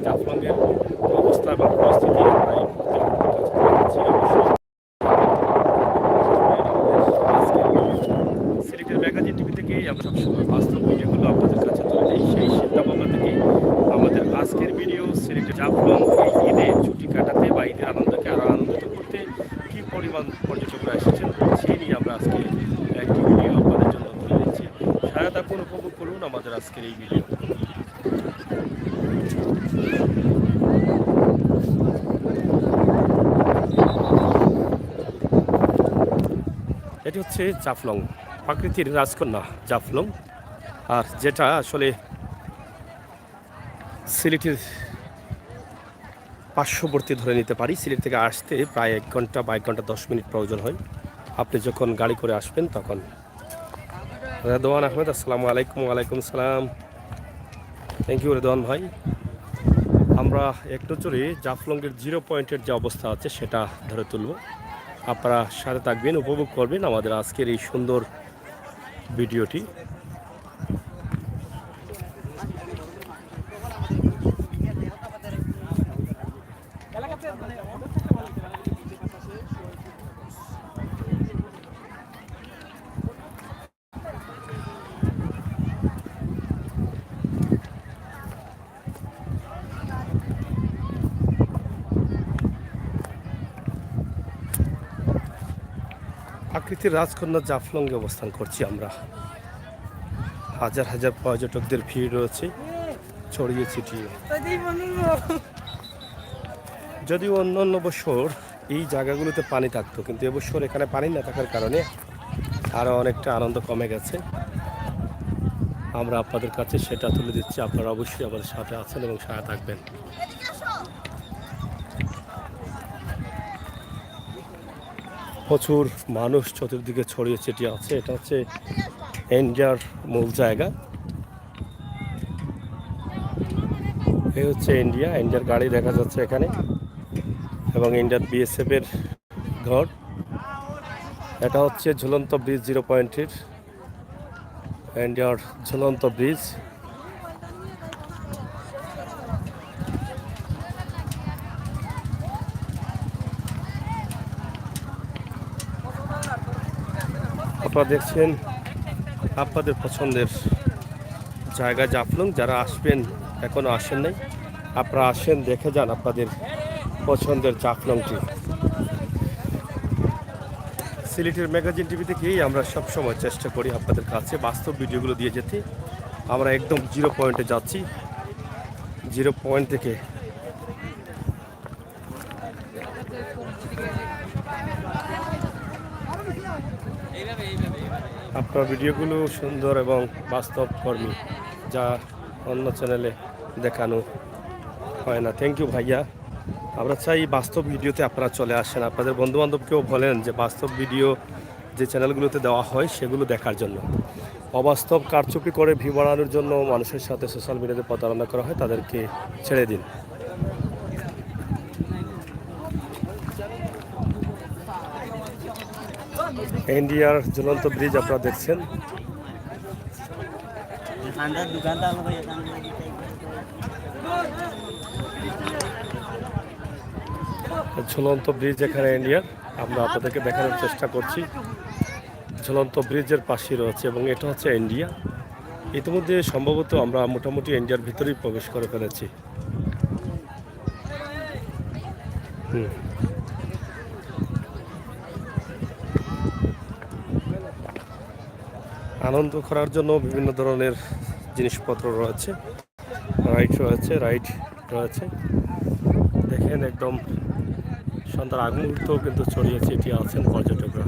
জাফলংয়ের অবস্থা এবং পরিস্থিতি আমরা এই মুহূর্তে আপনাদের কাছে তুলে ধরছি। সিলেটের ম্যাগাজিন টিভি থেকেই আমরা সবসময় বাস্তব ভিডিওগুলো আপনাদের কাছে তুলে দিই। সেই চিন্তাভাবনা থেকেই আমাদের আজকের ভিডিও সিলেটের জাফলং এই ঈদে ছুটি কাটাতে বা ঈদের আনন্দকে আরও আনন্দিত করতে কী পরিমাণ পর্যটকরা এসেছেন সেই নিয়ে আমরা আজকে একটি ভিডিও আপনাদের জন্য তুলে দিচ্ছি। সারা থাকুন, উপভোগ করুন আমাদের আজকের এই ভিডিও। এটি হচ্ছে জাফলং, প্রাকৃতিক রাজকন্যা জাফলং। আর যেটা আসলে সিলেটের পার্শ্ববর্তী ধরে নিতে পারি। সিলেট থেকে আসতে প্রায় 1 ঘন্টা বা 1 ঘন্টা 10 মিনিট প্রয়োজন হয় আপনি যখন গাড়ি করে আসবেন তখন। রেদওয়ান আহমেদ, আসসালামু আলাইকুম। ওয়ালাইকুম সালাম, থ্যাংক ইউ রেদওয়ান ভাই। আমরা এক নজরে জাফলংয়ের 0 পয়েন্টের যে অবস্থা আছে সেটা ধরে তুলব। আপনারা সাথে থাকবেন, উপভোগ করবেন আমাদের আজকের এই সুন্দর ভিডিওটি। প্রাকৃতিক রাজকন্যা জাফলংয়ে অবস্থান করছি আমরা। হাজার হাজার পর্যটকদের ভিড় রয়েছে ছড়িয়ে ছিটিয়ে। যদিও অন্য বছর এই জায়গাগুলোতে পানি থাকতো, কিন্তু এবছর এখানে পানি না থাকার কারণে আরও অনেকটা আনন্দ কমে গেছে। আমরা আপনাদের কাছে সেটা তুলে দিচ্ছি। আপনারা অবশ্যই আমাদের সাথে আছেন এবং সাথে থাকবেন। প্রচুর মানুষ চতুর্দিকে ছড়িয়ে ছিটিয়ে আছে। এটা হচ্ছে ইন্ডিয়ার মূল জায়গা। এই হচ্ছে ইন্ডিয়ার গাড়ি দেখা যাচ্ছে এখানে, এবং ইন্ডিয়ার বিএসএফ এর ঘর। এটা হচ্ছে ঝুলন্ত ব্রিজ 0 পয়েন্টের, ইন্ডিয়ার ঝুলন্ত ব্রিজ। আপনারা দেখছেন আপনাদের পছন্দের জায়গা জাফলং। যারা আসবেন, এখনো আসেন নাই, আপনারা আসেন, দেখে যান আপনাদের পছন্দের জাফলংটি। সিলেটের ম্যাগাজিন টিভি থেকেই আমরা সবসময় চেষ্টা করি আপনাদের কাছে বাস্তব ভিডিওগুলো দিয়ে যেতে। আমরা একদম 0 পয়েন্টে যাচ্ছি। 0 পয়েন্ট থেকে আপনার ভিডিওগুলো সুন্দর এবং বাস্তব কর্মী, যা অন্য চ্যানেলে দেখানো হয় না। থ্যাংক ইউ ভাইয়া। আমরা চাই বাস্তব ভিডিওতে আপনারা চলে আসেন, আপনাদের বন্ধুবান্ধবকেও বলেন যে বাস্তব ভিডিও যে চ্যানেলগুলোতে দেওয়া হয় সেগুলো দেখার জন্য। অবাস্তব কারচুপি করে ভিউ বাড়ানোর জন্য মানুষের সাথে সোশ্যাল মিডিয়াতে প্রতারণা করা হয়, তাদেরকে ছেড়ে দিন। ইন্ডিয়ার ঝুলন্ত ব্রিজ আপনারা দেখছেন। ঝুলন্ত ব্রিজ এখানে ইন্ডিয়ার, আমরা আপনাদেরকে দেখানোর চেষ্টা করছি। ঝুলন্ত ব্রিজের পাশে রয়েছে এবং এটা হচ্ছে ইন্ডিয়া। ইতিমধ্যে সম্ভবত আমরা মোটামুটি ইন্ডিয়ার ভিতরেই প্রবেশ করে ফেলেছি। আনন্দ করার জন্য বিভিন্ন ধরনের জিনিসপত্র রয়েছে, রাইড রয়েছে। দেখেন একদম সন্ধ্যার আগ মুহূর্তেও কিন্তু ছড়িয়ে ছিটিয়ে আছেন পর্যটকরা।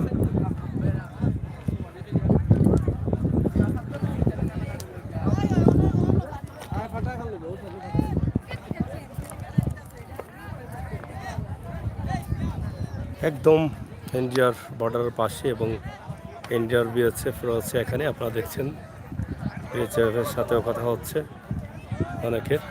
একদম ইন্ডিয়ার বর্ডারের পাশে, এবং ইন্ডিয়ার বিএসএফ রয়েছে এখানে। আপনারা দেখছেন বিএসএফ এর সাথেও কথা হচ্ছে অনেকের।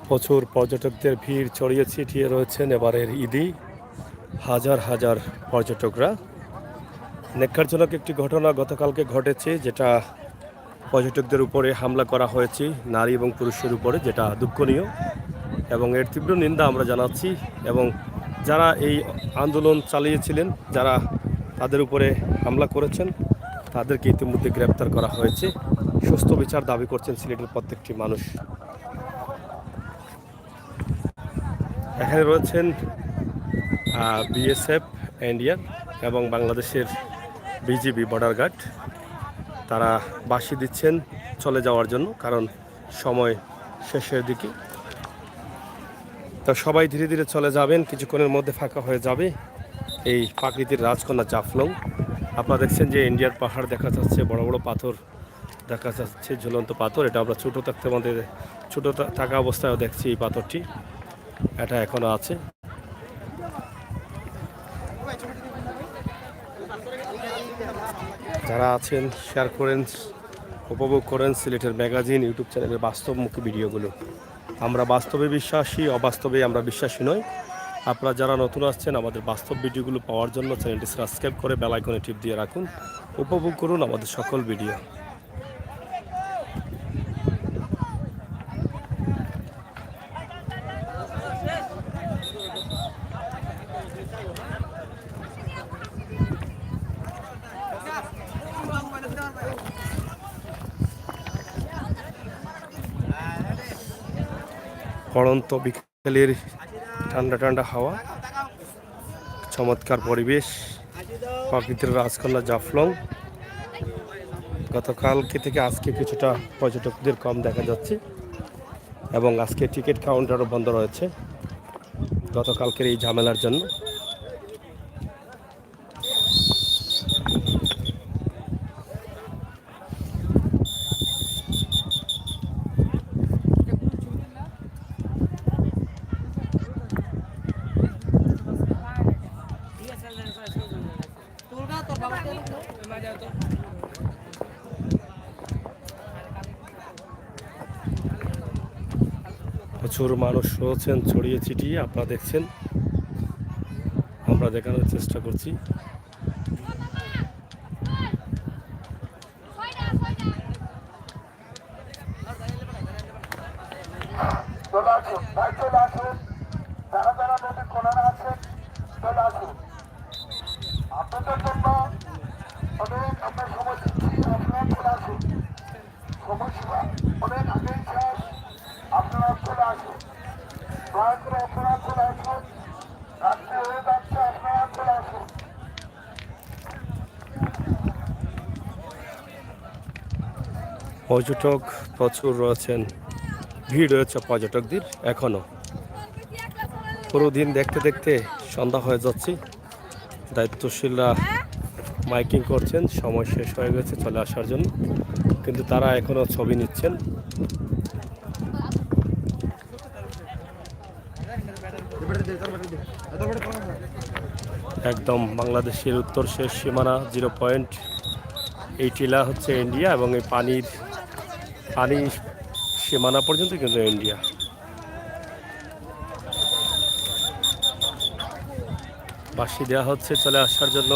প্রচুর পর্যটকদের ভিড় ছড়িয়ে ছিটিয়ে রয়েছেন এবারের ঈদে। হাজার হাজার পর্যটকরা। নেককারজনক একটি ঘটনা গতকালকে ঘটেছে, যেটা পর্যটকদের উপরে হামলা করা হয়েছে নারী এবং পুরুষের উপরে, যেটা দুঃখনীয় এবং এর তীব্র নিন্দা আমরা জানাচ্ছি। এবং যারা এই আন্দোলন চালিয়েছিলেন, যারা তাদের উপরে হামলা করেছেন, তাদেরকে ইতিমধ্যে গ্রেপ্তার করা হয়েছে। সুস্থ বিচার দাবি করছেন সিলেটের প্রত্যেকটি মানুষ। এখানে রয়েছেন বিএসএফ ইন্ডিয়ান এবং বাংলাদেশের বিজিবি বর্ডার গার্ড। তারা বাঁশি দিচ্ছেন চলে যাওয়ার জন্য, কারণ সময় শেষের দিকে। তো সবাই ধীরে ধীরে চলে যাবেন, কিছুক্ষণের মধ্যে ফাঁকা হয়ে যাবে এই প্রাকৃতিক রাজকন্যা জাফলং। আপনারা দেখছেন যে ইন্ডিয়ার পাহাড় দেখা যাচ্ছে, বড় বড় পাথর দেখা যাচ্ছে, ঝুলন্ত পাথর। এটা আমরা ছোটো থাকতে আমাদের ছোটো থাকা অবস্থায়ও দেখছি এই পাথরটি, এটা এখনো আছে। যারা আছেন শেয়ার করেন, উপভোগ করেন সিলেটের ম্যাগাজিন ইউটিউব চ্যানেলের বাস্তবমুখী ভিডিওগুলো। আমরা বাস্তবে বিশ্বাসী, অবাস্তবে আমরা বিশ্বাসী নই। আপনারা যারা নতুন আসছেন, আমাদের বাস্তব ভিডিওগুলো পাওয়ার জন্য চ্যানেলটি সাবস্ক্রাইব করে বেল আইকনে টিপ দিয়ে রাখুন। উপভোগ করুন আমাদের সকল ভিডিও। পড়ন্ত বিকেলের ঠান্ডা ঠান্ডা হাওয়া, চমৎকার পরিবেশ, প্রাকৃতিক রাজকন্যা জাফলং। গতকালকে থেকে আজকে কিছুটা পর্যটকদের কম দেখা যাচ্ছে এবং আজকে টিকিট কাউন্টারও বন্ধ রয়েছে গতকালকের এই ঝামেলার জন্য। প্রচুর মানুষ রয়েছেন ছড়িয়ে ছিটিয়ে, আপনারা দেখছেন, আমরা দেখানোর চেষ্টা করছি। আপনাদের জন্য অনেক আমরা সময় দিচ্ছি, আপনারা চলে আসুন। সমস্যা অনেক আগেই শেষ, আপনারা চলে আসুন। দয়া করে আপনারা চলে আসুন, রাত্রি হয়ে যাচ্ছে, আপনারা চলে আসুন। পর্যটক প্রচুর রয়েছেন, ভিড় রয়েছে পর্যটকদের এখনো। পুরো দিন দেখতে দেখতে সন্ধ্যা হয়ে যাচ্ছে। দায়িত্বশীলরা মাইকিং করছেন, সময় শেষ হয়ে গেছে চলে আসার জন্য, কিন্তু তারা এখনো ছবি নিচ্ছেন। একদম বাংলাদেশের উত্তর শেষ সীমানা 0 পয়েন্ট। এই টিলা হচ্ছে ইন্ডিয়া এবং এই পানির সীমানা পর্যন্ত কিন্তু ইন্ডিয়া। বাঁশি দেওয়া হচ্ছে চলে আসার জন্য,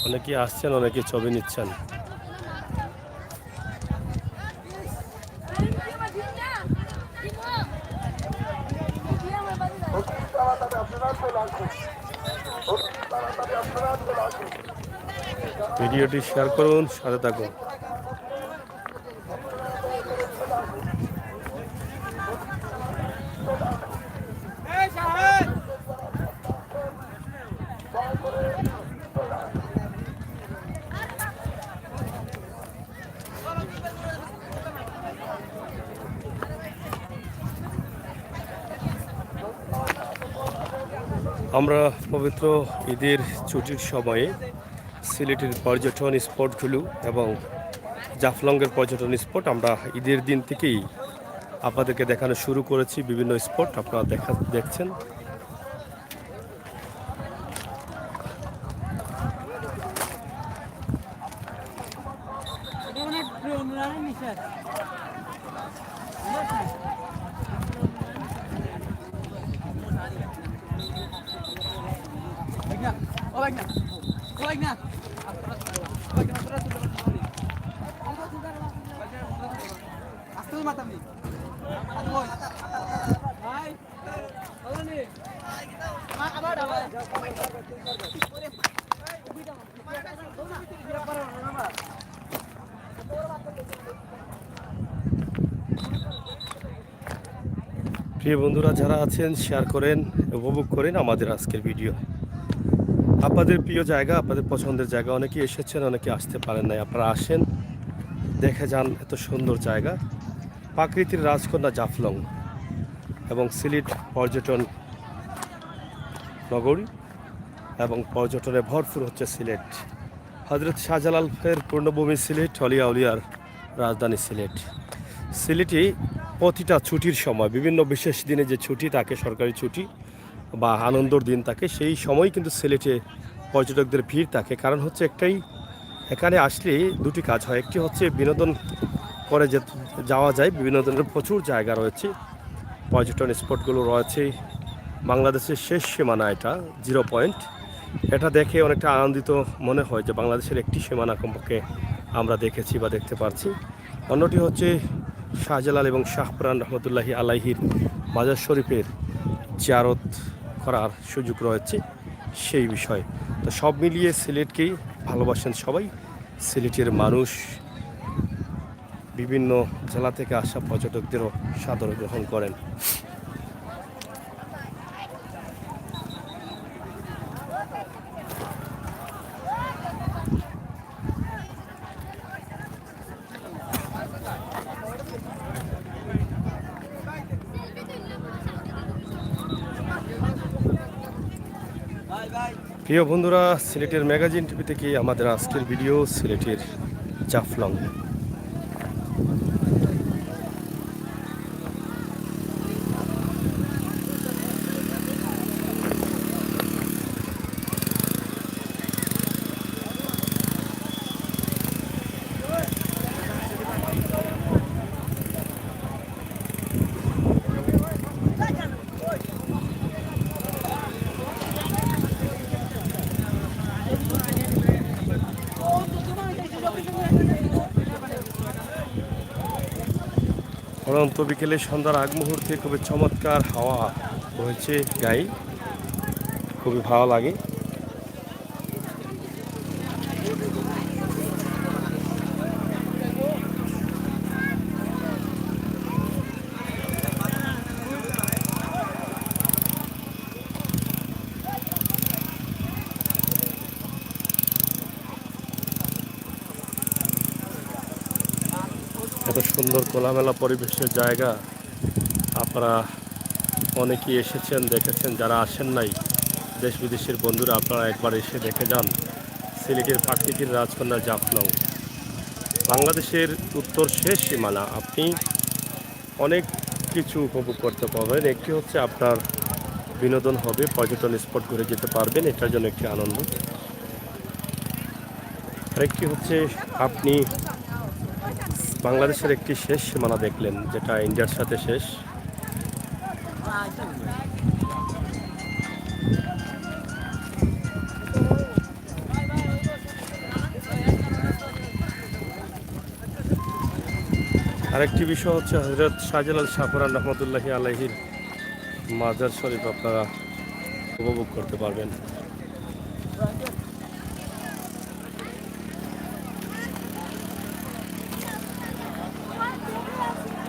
অনেকেই আসছেন, অনেকে ছবি নিচ্ছেন। ভিডিওটি শেয়ার করুন, সাথে থাকুন। আমরা পবিত্র ঈদের ছুটির সময়ে সিলেটের পর্যটন স্পটগুলো এবং জাফলংয়ের পর্যটন স্পট আমরা ঈদের দিন থেকেই আপনাদেরকে দেখানো শুরু করেছি। বিভিন্ন স্পট আপনারা দেখছেন। প্রিয় বন্ধুরা যারা আছেন শেয়ার করেন, উপভোগ করেন আমাদের আজকের ভিডিও। আপনাদের প্রিয় জায়গা, আপনাদের পছন্দের জায়গা, অনেকে এসেছেন, অনেকে আসতে পারেন নাই। আপনারা আসেন, দেখে যান এত সুন্দর জায়গা, প্রাকৃতিক রাজকন্যা জাফলং এবং সিলেট পর্যটন নগরী এবং পর্যটনে ভরপুর হচ্ছে সিলেট। হজরত শাহজালালের পূর্ণভূমি সিলেট, অলিয়া উলিয়ার রাজধানী সিলেট। সিলেটে প্রতিটা ছুটির সময়, বিভিন্ন বিশেষ দিনে যে ছুটি থাকে, সরকারি ছুটি বা আনন্দর দিন থাকে, সেই সময় কিন্তু সিলেটে পর্যটকদের ভিড় থাকে। কারণ হচ্ছে একটাই, এখানে আসলে দুটি কাজ হয়। একটি হচ্ছে বিনোদন করে যাওয়া যায়, বিনোদনের প্রচুর জায়গা রয়েছে, পর্যটন স্পটগুলো রয়েছে। বাংলাদেশের শেষ সীমানা এটা, 0 পয়েন্ট। এটা দেখে অনেকটা আনন্দিত মনে হয় যে বাংলাদেশের একটি সীমানা কমপক্ষে আমরা দেখেছি বা দেখতে পারছি। অন্যটি হচ্ছে শাহজালাল এবং শাহপুরান রহমতুল্লাহি আলাইহির মাজার শরীফের জিয়ারত করার সুযোগ রয়েছে সেই বিষয়। তো সব মিলিয়ে সিলেটকেই ভালোবাসেন সবাই। সিলেটের মানুষ বিভিন্ন জেলা থেকে আসা পর্যটকদেরও সাদরে গ্রহণ করেন। প্রিয় বন্ধুরা, সিলেটের ম্যাগাজিন টিভি থেকে আমাদের আজকের ভিডিও সিলেটের জাফলং। অনন্ত বিকেলে সন্ধ্যার আগ মুহূর্তে খুবই চমৎকার হাওয়া বইছে গায়ে, খুবই ভালো লাগে। এত সুন্দর খোলামেলা পরিবেশের জায়গা, আপনারা অনেকেই এসেছেন, দেখেছেন। যারা আসেন নাই, দেশ বিদেশের বন্ধুরা, আপনারা একবার এসে দেখে যান সিলেটের প্রাকৃতিক রাজকন্যা জাফলং। বাংলাদেশের উত্তর শেষ সীমানা, আপনি অনেক কিছু উপভোগ করতে পারবেন। একটি হচ্ছে আপনার বিনোদন হবে, পর্যটন স্পট ঘুরে যেতে পারবেন, এটার জন্য একটি আনন্দ। আরেকটি হচ্ছে আপনি বাংলাদেশের একটি শেষ সীমানা দেখলেন, যেটা ইন্ডিয়ার সাথে শেষ। আরেকটি বিষয় হচ্ছে হযরত শাহজালাল শাহপুরান রহমতুল্লাহি আলাইহির মাজার শরীফ আপনারা উপভোগ করতে পারবেন।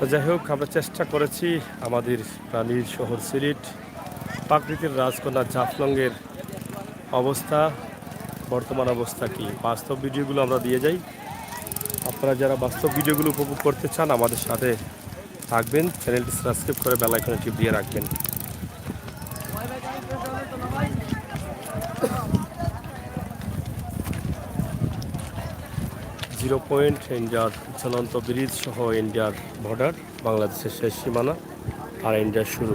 তো যাই হোক, আমরা চেষ্টা করেছি আমাদের প্রাণীর শহর সিলেট, প্রাকৃতিক রাজকন্যা জাফলংয়ের অবস্থা, বর্তমান অবস্থা কি, বাস্তব ভিডিওগুলো আমরা দিয়ে যাই। আপনারা যারা বাস্তব ভিডিওগুলো উপভোগ করতে চান আমাদের সাথে থাকবেন, চ্যানেলটি সাবস্ক্রাইব করে বেল আইকনে টিপ দিয়ে রাখবেন। জিরো পয়েন্ট ইন্ডিয়ার চলন্ত ব্রিজ সহ ইন্ডিয়ার বর্ডার, বাংলাদেশের শেষ সীমানা আর ইন্ডিয়ার শুরু।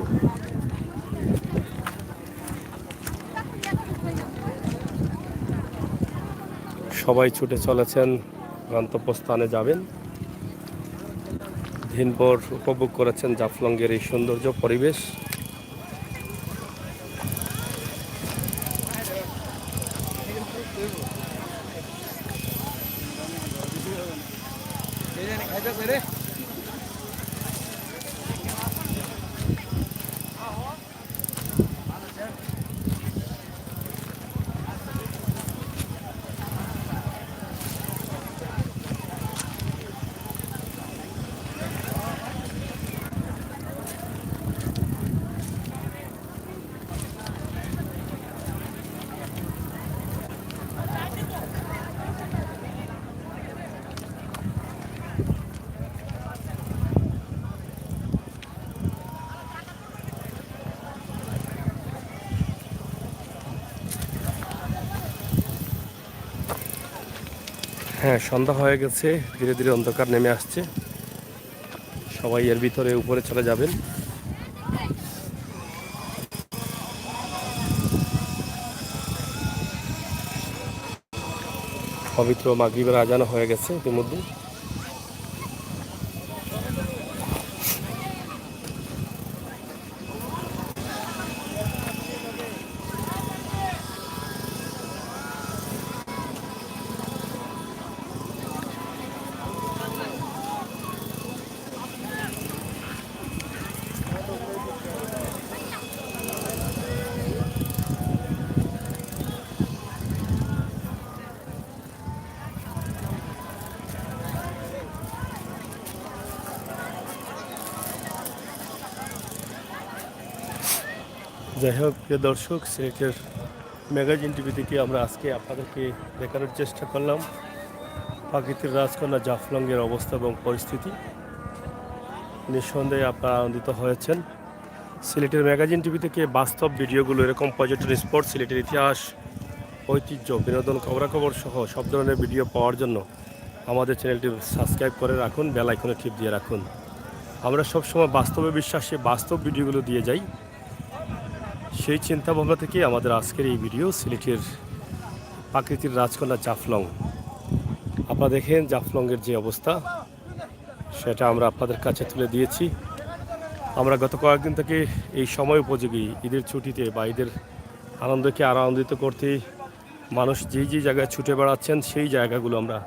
সবাই ছুটে চলেছেন, গন্তব্যস্থানে যাবেন। দিনভর উপভোগ করেছেন জাফলংয়ের এই সৌন্দর্য পরিবেশ। হ্যাঁ, সন্ধ্যা হয়ে গেছে, ধীরে ধীরে অন্ধকার নেমে আসছে। সবাই এর ভিতরে উপরে চলে যাবেন। পবিত্র মাগরিবের আজান হয়ে গেছে ইতিমধ্যে। যাই হোক, প্রিয় দর্শক, সিলেটের ম্যাগাজিন টিভি থেকে আমরা আজকে আপনাদেরকে দেখানোর চেষ্টা করলাম প্রাকৃতিক রাজকন্যা জাফলংয়ের অবস্থা এবং পরিস্থিতি। নিঃসন্দেহে আপনারা আনন্দিত হয়েছেন। সিলেটের ম্যাগাজিন টিভি থেকে বাস্তব ভিডিওগুলো, এরকম পর্যটন স্পট, সিলেটের ইতিহাস, ঐতিহ্য, বিনোদন, খবরাখবর সহ সব ধরনের ভিডিও পাওয়ার জন্য আমাদের চ্যানেলটি সাবস্ক্রাইব করে রাখুন, বেল আইকনে টিপ দিয়ে রাখুন। আমরা সবসময় বাস্তবে বিশ্বাসে বাস্তব ভিডিওগুলো দিয়ে যাই। সেই চিন্তা ভাবনা থেকে আমাদের আজকের এই ভিডিও সিলেটের প্রাকৃতিক রাজকন্যা জাফলং। আপনারা দেখেন জাফলংয়ের যে অবস্থা, সেটা আমরা আপনাদের কাছে তুলে দিয়েছি। আমরা গত কয়েকদিন থেকে এই সময় উপযোগী ঈদের ছুটিতে বা ঈদের আনন্দকে আরও আনন্দিত করতে মানুষ যেই যে জায়গায় ছুটে বেড়াচ্ছেন, সেই জায়গাগুলো আমরা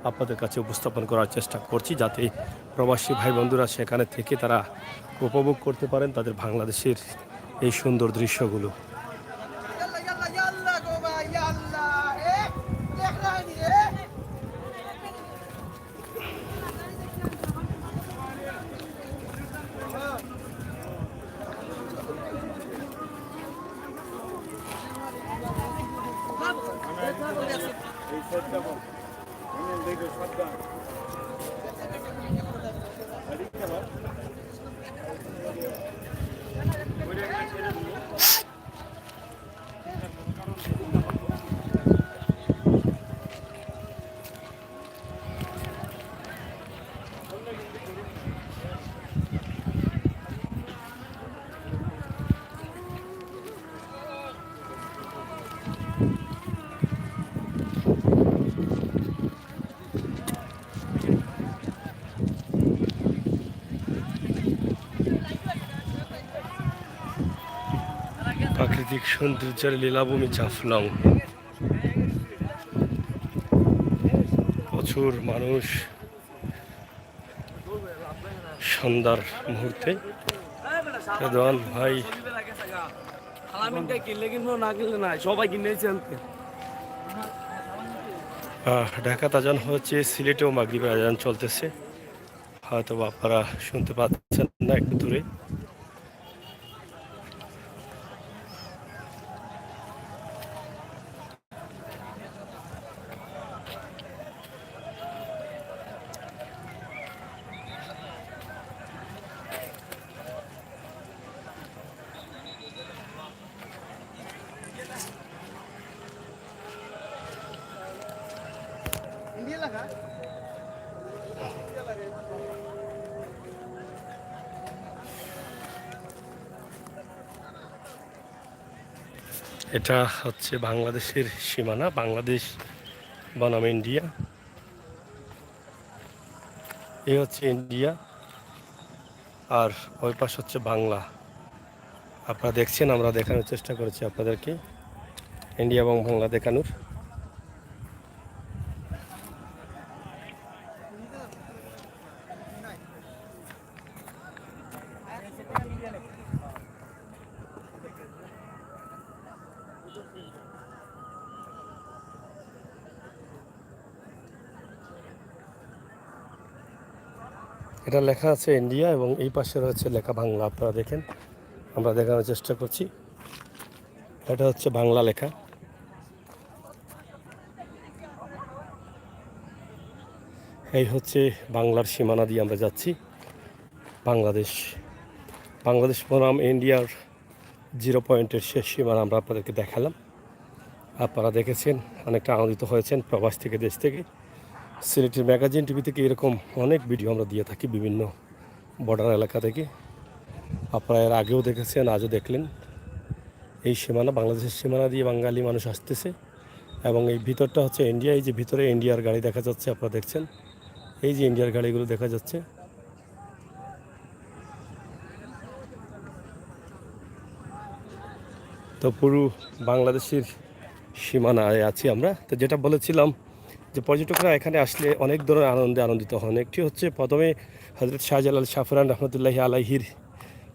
আপনাদের কাছে উপস্থাপন করার চেষ্টা করছি, যাতে প্রবাসী ভাই বন্ধুরা সেখানে থেকে তারা উপভোগ করতে পারেন তাদের বাংলাদেশের এই সুন্দর দৃশ্যগুলো। প্রাকৃতিক সৌন্দর্যের লীলাভূমি জাফলং। প্রচুর মানুষ সন্ধ্যার মুহূর্তে। রেদওয়ান ভাই ঢাকা আজান হচ্ছে, সিলেটেও মাগরিবের আজান চলতেছে। হয়তো আপনারা শুনতে পাচ্ছেন না একটু দূরে। এটা হচ্ছে বাংলাদেশের সীমানা, বাংলাদেশ বনাম ইন্ডিয়া। এই হচ্ছে ইন্ডিয়া, আর ওই পাশ হচ্ছে বাংলা। আপনারা দেখছেন, আমরা দেখানোর চেষ্টা করেছি আপনাদেরকে ইন্ডিয়া এবং বাংলা দেখানোর। এটা লেখা আছে ইন্ডিয়া এবং এই পাশে রয়েছে লেখা বাংলা। আপনারা দেখেন, আমরা দেখানোর চেষ্টা করছি। এটা হচ্ছে বাংলা লেখা। এই হচ্ছে বাংলার সীমানা দিয়ে আমরা যাচ্ছি বাংলাদেশ। বাংলাদেশ বনাম ইন্ডিয়ার 0 পয়েন্টের শেষ সীমানা আমরা আপনাদেরকে দেখালাম। আপনারা দেখেছেন, অনেকটা আনন্দিত হয়েছেন। প্রবাস থেকে, দেশ থেকে, সিলেটের ম্যাগাজিন টিভি থেকে এরকম অনেক ভিডিও আমরা দিয়ে থাকি বিভিন্ন বর্ডার এলাকা থেকে। আপনারা এর আগেও দেখেছেন, আজও দেখলেন। এই সীমানা, বাংলাদেশের সীমানা দিয়ে বাঙালি মানুষ আসতেছে এবং এই ভিতরটা হচ্ছে ইন্ডিয়া। এই যে ভিতরে ইন্ডিয়ার গাড়ি দেখা যাচ্ছে, আপনারা দেখছেন, এই যে ইন্ডিয়ার গাড়িগুলো দেখা যাচ্ছে। তো পুরো বাংলাদেশের সীমানায় আছি আমরা। তো যেটা বলেছিলাম যে পর্যটকরা এখানে আসলে অনেক ধরনের আনন্দিত হন। একটি হচ্ছে প্রথমে হজরত শাহজালাল শাহফরান রহমতুল্লাহি আলাইহির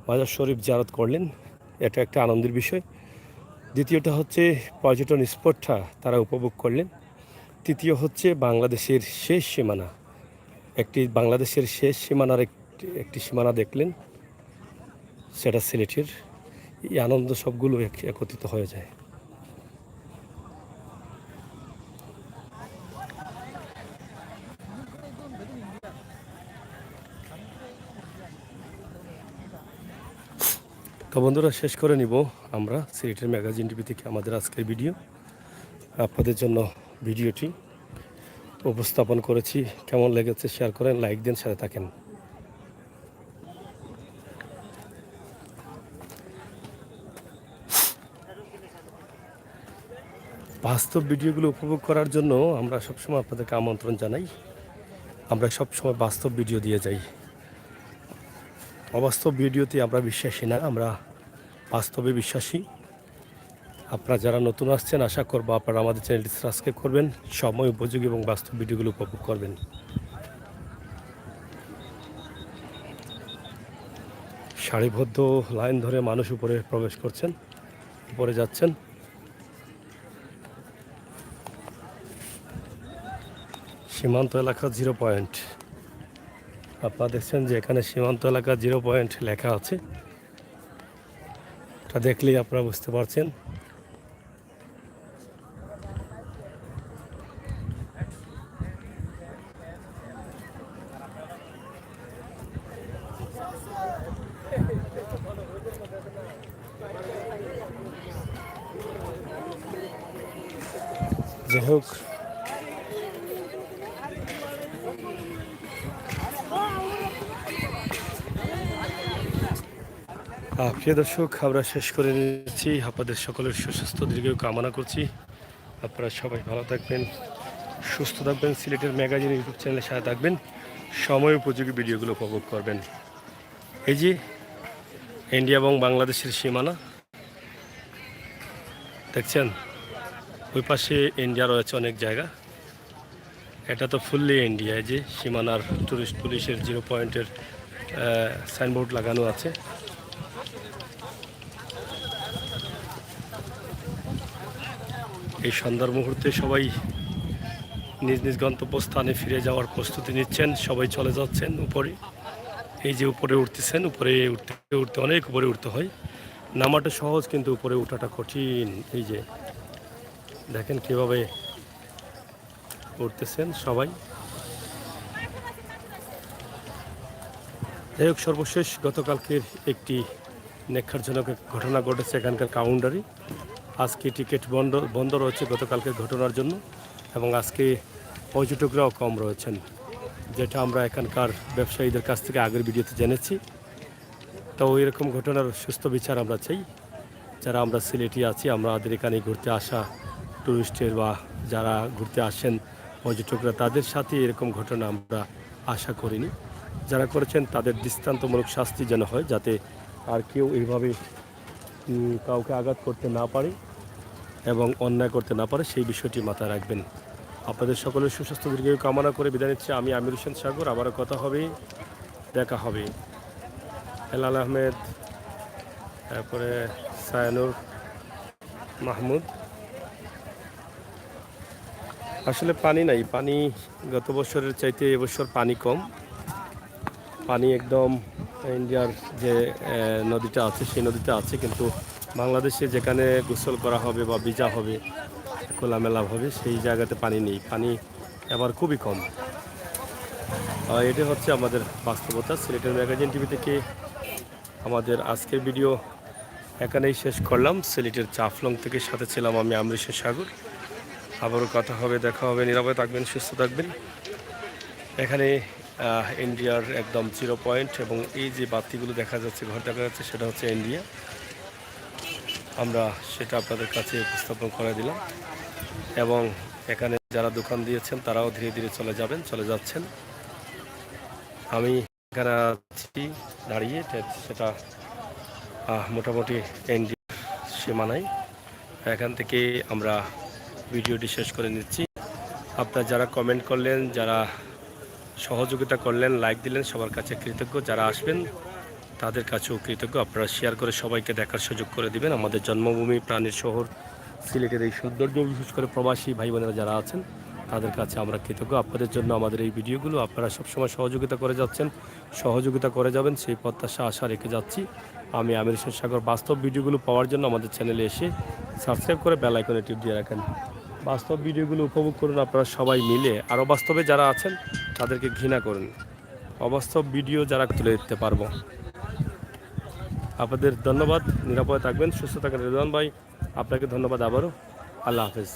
মাজার শরীফ জিয়ারত করলেন, এটা একটা আনন্দের বিষয়। দ্বিতীয়টা হচ্ছে পর্যটন স্পটটা তারা উপভোগ করলেন। তৃতীয় হচ্ছে বাংলাদেশের শেষ সীমানা, বাংলাদেশের শেষ সীমানার একটি সীমানা দেখলেন, সেটা সিলেটের। এই আনন্দ সবগুলো একত্রিত হয়ে যায়। তো বন্ধুরা, শেষ করে নিব আমরা সিলেটের ম্যাগাজিন টিভি থেকে আমাদের আজকের ভিডিও। আপনাদের জন্য ভিডিওটি উপস্থাপন করেছি। কেমন লেগেছে শেয়ার করেন, লাইক দেন, সাথে থাকেন। বাস্তব ভিডিওগুলো উপভোগ করার জন্য আমরা সবসময় আপনাদেরকে আমন্ত্রণ জানাই। আমরা সবসময় বাস্তব ভিডিও দিয়ে যাই। অবাস্তব ভিডিওতে আমরা বিশ্বাসী না, আমরা বাস্তবে বিশ্বাসী। আপনারা যারা নতুন আসছেন, আশা করবো আপনারা আমাদের চ্যানেলটি সাবস্ক্রাইব করবেন, সময় উপযোগী এবং বাস্তব ভিডিওগুলো উপভোগ করবেন। সারিবদ্ধ লাইন ধরে মানুষ উপরে প্রবেশ করছেন, উপরে যাচ্ছেন। সীমান্ত এলাকা 0 পয়েন্ট। আপনারা দেখছেন যে এখানে সীমান্ত এলাকা 0 পয়েন্ট লেখা আছে। এটা দেখলেই আপনারা বুঝতে পারছেন। যাই হোক, প্রিয় দর্শক, আমরা শেষ করে নিচ্ছি। আপনাদের সকলের সুস্বাস্থ্য দীর্ঘায়ু কামনা করছি। আপনারা সবাই ভালো থাকবেন, সুস্থ থাকবেন, সিলেটের ম্যাগাজিন ইউটিউব চ্যানেলের সাথে থাকবেন, সময় উপযোগী ভিডিওগুলো উপভোগ করবেন। এই যে ইন্ডিয়া এবং বাংলাদেশের সীমানা দেখছেন, ওই পাশে ইন্ডিয়া রয়েছে অনেক জায়গা। এটা তো ফুললি ইন্ডিয়া। এই যে সীমানার টুরিস্ট পুলিশের 0 পয়েন্টের সাইনবোর্ড লাগানো আছে। এই সন্ধ্যার মুহূর্তে সবাই নিজ নিজ গন্তব্যস্থানে ফিরে যাওয়ার প্রস্তুতি নিচ্ছেন। সবাই চলে যাচ্ছেন উপরে। এই যে উপরে উঠতেছেন, উপরে উঠতে উঠতে অনেক উপরে উঠতে হয়। নামাটা সহজ, কিন্তু উপরে ওঠাটা কঠিন। এই যে দেখেন কীভাবে উঠতেছেন সবাই। যাই হোক, সর্বশেষ গতকালকের একটি নেক্ষারজনক ঘটনা ঘটেছে এখানকার কাউন্টারে। আজকে টিকিট বন্ধ রয়েছে গতকালকের ঘটনার জন্য, এবং আজকে পর্যটকরাও কম রয়েছেন, যেটা আমরা এখানকার ব্যবসায়ীদের কাছ থেকে আগের ভিডিওতে জেনেছি। তো এরকম ঘটনার সুস্থ বিচার আমরা চাই। যারা আমরা সিলেটি আছি, আমাদের এখানে ঘুরতে আসা টুরিস্টের বা যারা ঘুরতে আসেন পর্যটকরা, তাদের সাথে এরকম ঘটনা আমরা আশা করিনি। যারা করেছেন তাদের দৃষ্টান্তমূলক শাস্তি যেন হয়, যাতে আর কেউ এইভাবে কাউকে আঘাত করতে না পারে এবং অন্যায় করতে না পারে, সেই বিষয়টি মাথায় রাখবেন। আপনাদের সকলের সুস্বাস্থ্য দীর্ঘায়ু কামনা করে বিদায় নিচ্ছি। আমি আমির হোসেন সাগর। আবারও কথা হবে, দেখা হবে। হেলাল আহমেদ, তারপরে সায়ানুর মাহমুদ। আসলে পানি নাই, পানি গত বছরের চাইতে এবছর পানি কম। পানি একদম ইন্ডিয়ার যে নদীটা আছে সেই নদীতে আছে, কিন্তু বাংলাদেশে যেখানে গোসল করা হবে বা ভিজা হবে, খোলামেলাভাবে, সেই জায়গাতে পানি নেই। পানি এবার খুবই কম। এটি হচ্ছে আমাদের বাস্তবতা। সিলেটের ম্যাগাজিন টিভি থেকে আমাদের আজকের ভিডিও এখানেই শেষ করলাম। সিলেটের জাফলং থেকে সাথে ছিলাম আমি আমির হোসেন সাগর। আবারও কথা হবে, দেখা হবে। নিরাপদে থাকবেন, সুস্থ থাকবেন। এখানে ইন্ডিয়ার একদম 0 পয়েন্ট, এবং এই যে বাতিগুলো দেখা যাচ্ছে, ঘর দেখা যাচ্ছে, সেটা হচ্ছে ইন্ডিয়া। আমরা সেটা আপনাদের কাছে উপস্থাপন করে দিলাম। এবং এখানে যারা দোকান দিয়েছেন তারাও ধীরে ধীরে চলে যাচ্ছেন। আমি এখানে আছি দাঁড়িয়ে, সেটা মোটামুটি ইন্ডিয়ার সীমানায়। এখান থেকে আমরা ভিডিওটি শেষ করে নিচ্ছি। আপনারা যারা কমেন্ট করলেন, যারা সহযোগিতা করলেন, লাইক দিলেন, সবার কাছে কৃতজ্ঞ। যারা আসবেন তাদের কাছেও কৃতজ্ঞ। আপনারা শেয়ার করে সবাইকে দেখার সুযোগ করে দিবেন। আমাদের জন্মভূমি, প্রাণের শহর সিলেটের এই সৌন্দর্য, বিশেষ করে প্রবাসী ভাই বোনেরা যারা আছেন তাদের কাছে আমরা কৃতজ্ঞ। আপনাদের জন্য আমাদের এই ভিডিওগুলো আপনারা সবসময় সহযোগিতা করে যাচ্ছেন, সহযোগিতা করে যাবেন, সেই প্রত্যাশা আশা রেখে যাচ্ছি। আমি আমির হোসেন সাগর। বাস্তব ভিডিওগুলো পাওয়ার জন্য আমাদের চ্যানেলে এসে সাবস্ক্রাইব করে বেল আইকনে টিপ দিয়ে রাখেন। বাস্তব ভিডিওগুলো উপভোগ করুন আপনারা সবাই মিলে। আরও বাস্তবে যারা আছেন তাদেরকে ঘৃণা করুন। অবাস্তব ভিডিও যারা তুলে দিতে পারবো। আপনাদের ধন্যবাদ। নিরাপদে থাকবেন, সুস্থ থাকবেন। রেদওয়ান ভাই, আপনাকে ধন্যবাদ আবারও। আল্লাহ হাফেজ।